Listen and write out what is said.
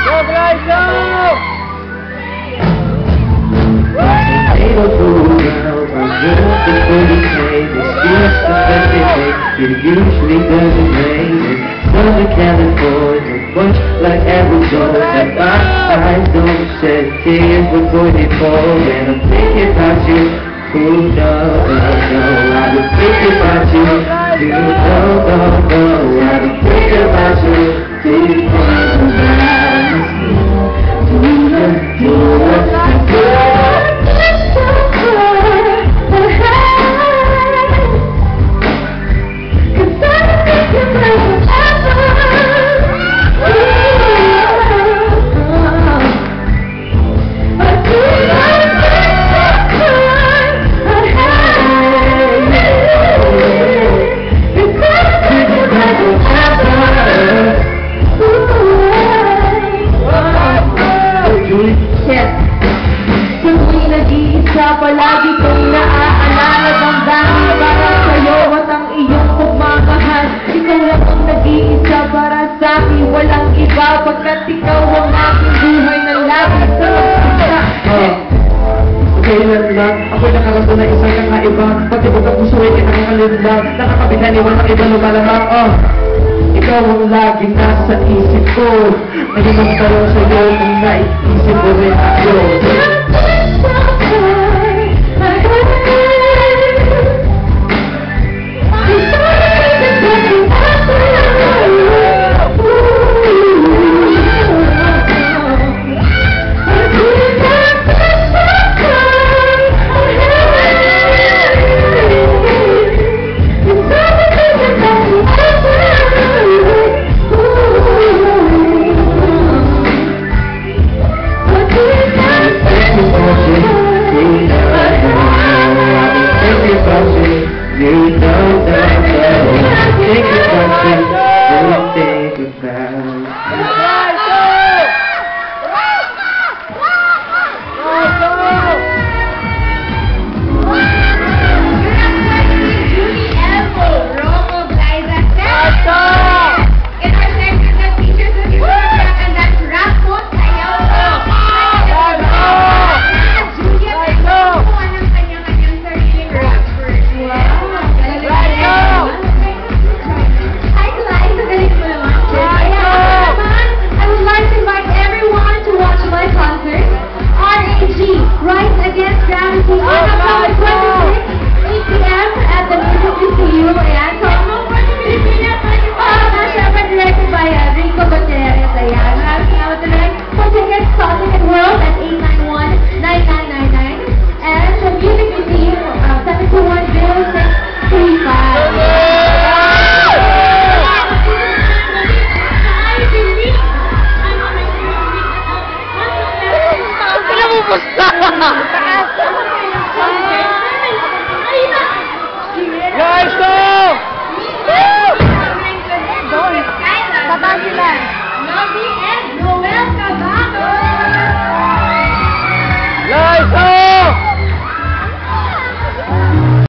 Go, guys, go! Able to well, my girl before you came. It's just the best they make. It usually doesn't rain in Southern California, much like Arizona. My eyes don't shed tears before they fall. And I'm thinking about you. Ooh, no, I've been thinking about you. You know, I've been thinking about you. Do you want to palagi kong naaalala ng dami para sa'yo at ang iyong pagmamahal. Ikaw lang ang nag-iisa para sa'kin, walang iba, pagkat ikaw ang aking buhay na lagi sa magpisa. Kailan lang ako'y nakarato na isang kakaiba. Pagtibok ang puso ay kinakalimbang. Nakakabigani walang iba lumalamang. Ikaw ang laging nasa isip ko. Ngayon ang tanong sa'yo kung naiisip mo rin ako. You know that I think about you, think about Rise Against Gravity on October 26, 8 p.m. at the Music Museum. Ayan, so, syempre directed by Rico Gutierrez. Ayan, maraming salamat ulit. For tickets, call Ticket World at 891-9999 and the Music Museum 721-0635. Guys, go!